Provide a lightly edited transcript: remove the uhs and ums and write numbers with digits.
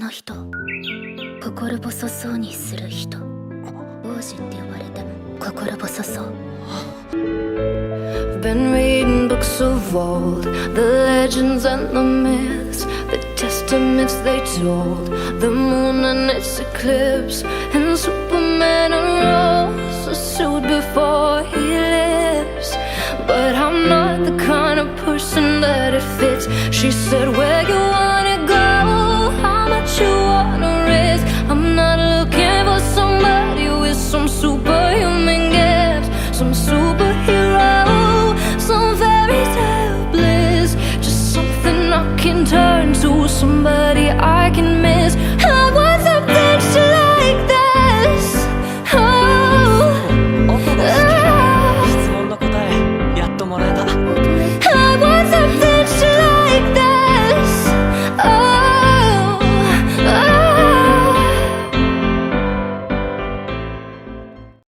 の人、心細そうにする人、王子って呼ばれても心細そう。 I've been reading books of old, the legends and the myths, the testaments they told, the moon and its eclipse, and Superman arose a suit before he lives. But I'm not the kind of person that it fits. She said, where you are